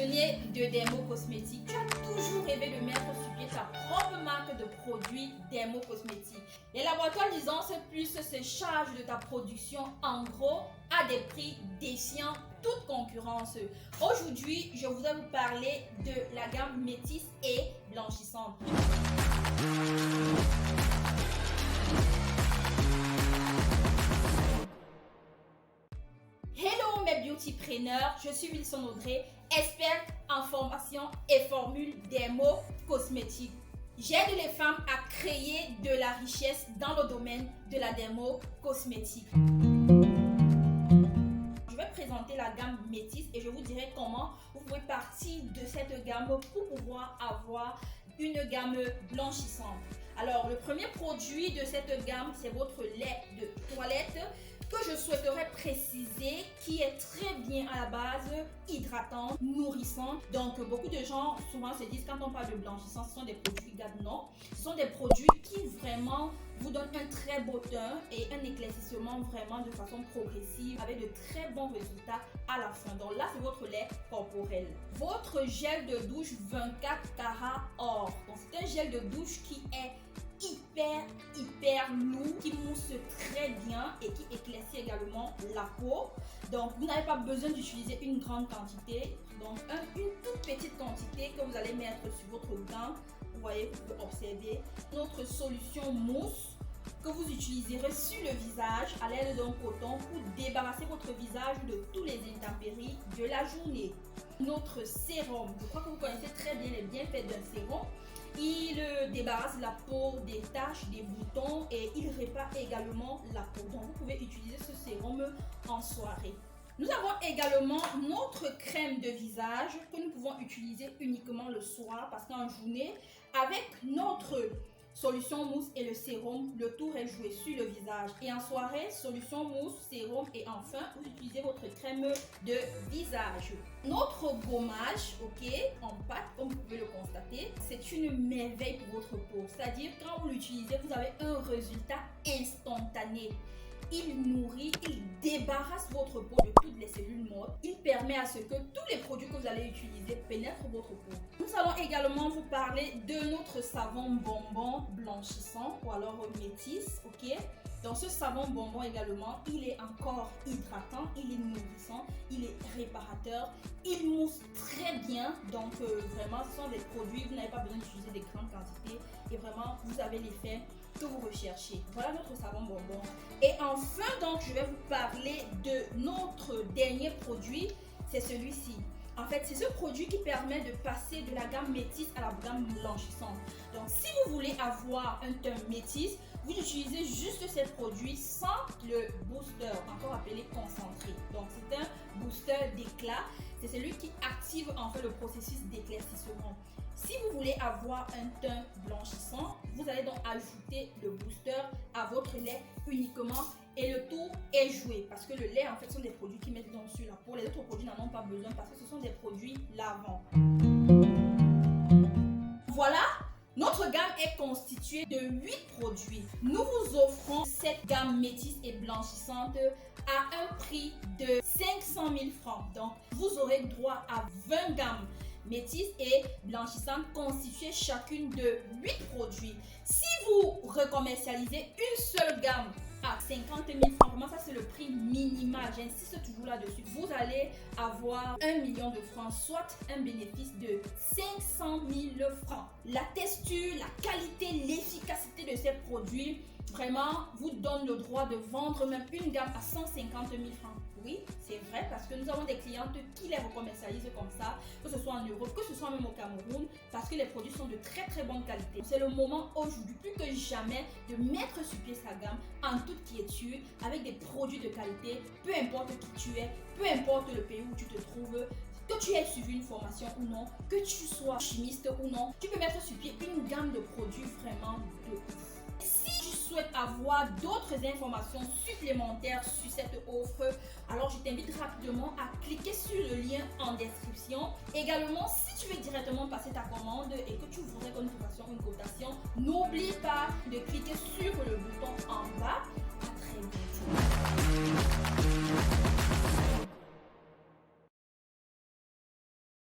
passionné de dermo-cosmétiques, tu as toujours rêvé de mettre sur pied ta propre marque de produits dermo-cosmétiques. Les laboratoires Licence Plus se chargent de ta production en gros à des prix défiant toute concurrence. Aujourd'hui, je voudrais vous parler de la gamme métisse et blanchissante. Hello mes beautypreneurs, je suis Wilson Audrey, experte en formation et formules dermo-cosmétiques. J'aide les femmes à créer de la richesse dans le domaine de la dermo-cosmétique. Je vais présenter la gamme métisse et je vous dirai comment vous pouvez partir de cette gamme pour pouvoir avoir une gamme blanchissante. Alors, le premier produit de cette gamme, c'est votre lait de toilette que je souhaiterais préciser, qui est très bien à la base hydratant, nourrissant. Donc, beaucoup de gens souvent se disent quand on parle de blanchissant, ce sont des produits GAD. Non, ce sont des produits qui vraiment vous donnent un très beau teint et un éclaircissement vraiment de façon progressive avec de très bons résultats à la fin. Donc là, c'est votre lait corporel. Votre gel de douche 24 carats or. Donc, c'est un gel de douche qui est hyper lourd, qui mousse très bien et qui éclaircit également la peau. Donc vous n'avez pas besoin d'utiliser une grande quantité, donc une toute petite quantité que vous allez mettre sur votre gant. Vous voyez, vous pouvez observer notre solution mousse que vous utiliserez sur le visage à l'aide d'un coton pour débarrasser votre visage de tous les intempéries de la journée. Notre sérum, je crois que vous connaissez très bien les bienfaits d'un sérum. Il débarrasse la peau des taches, des boutons et il répare également la peau. Donc vous pouvez utiliser ce sérum en soirée. Nous avons également notre crème de visage que nous pouvons utiliser uniquement le soir parce qu'en journée, avec notre solution mousse et le sérum, le tour est joué sur le visage. Et en soirée, solution mousse, sérum et enfin, vous utilisez votre crème de visage. Notre gommage, en pâte, comme vous pouvez le constater, c'est une merveille pour votre peau. C'est-à-dire, quand vous l'utilisez, vous avez un résultat instantané. Il nourrit, il débarrasse votre peau de toutes les cellules mortes. Il permet à ce que tous les produits que vous allez utiliser pénètrent votre peau. Nous allons également vous parler de notre savon bonbon blanchissant ou alors métisse, Donc ce savon bonbon également, il est encore hydratant, il est nourrissant, il est réparateur, il mousse très bien. Donc vraiment, ce sont des produits, vous n'avez pas besoin d'utiliser des grandes quantités et vraiment, vous avez l'effet que vous recherchez. Voilà notre savon bonbon. Et enfin, donc, je vais vous parler de notre dernier produit, c'est celui-ci. En fait, c'est ce produit qui permet de passer de la gamme métisse à la gamme blanchissante. Donc, si vous voulez avoir un teint métisse, vous utilisez juste ces produits sans le booster, encore appelé concentré. Donc, c'est un booster d'éclat. C'est celui qui active en fait le processus d'éclaircissement. Si vous voulez avoir un teint blanchissant, vous allez donc ajouter le booster à votre lait uniquement et le tour est joué parce que le lait en fait sont des produits qui mettent donc sur la peau. Les autres produits n'en ont pas besoin parce que ce sont des produits lavants. Voilà, notre gamme est constituée de 8 produits. Nous vous offrons cette gamme métisse et blanchissante à un prix de 500 000 francs. Donc, vous aurez droit à 20 gammes métisse et blanchissante constituées chacune de 8 produits. Si vous recommercialisez une seule gamme à 50 000 francs, vraiment ça c'est le prix minimal, j'insiste toujours là-dessus, vous allez avoir 1 million de francs, soit un bénéfice de 500 000 francs. La texture, la qualité, l'efficacité de ces produits vraiment vous donne le droit de vendre même une gamme à 150 000 francs. Oui, c'est vrai parce que nous avons des clientes qui les recommercialisent comme ça, que ce soit en Europe, que ce soit même au Cameroun, parce que les produits sont de très bonne qualité. C'est le moment aujourd'hui, plus que jamais, de mettre sur pied sa gamme en toute quiétude, avec des produits de qualité, peu importe qui tu es, peu importe le pays où tu te trouves, que tu aies suivi une formation ou non, que tu sois chimiste ou non, tu peux mettre sur pied une gamme de produits vraiment de ouf. Si tu souhaites avoir d'autres informations supplémentaires sur cette offre, alors je t'invite rapidement à cliquer sur le lien en description. Également, si tu veux directement passer ta commande et que tu voudrais que nous fassions une cotation, n'oublie pas de cliquer sur le bouton en bas. À très bientôt.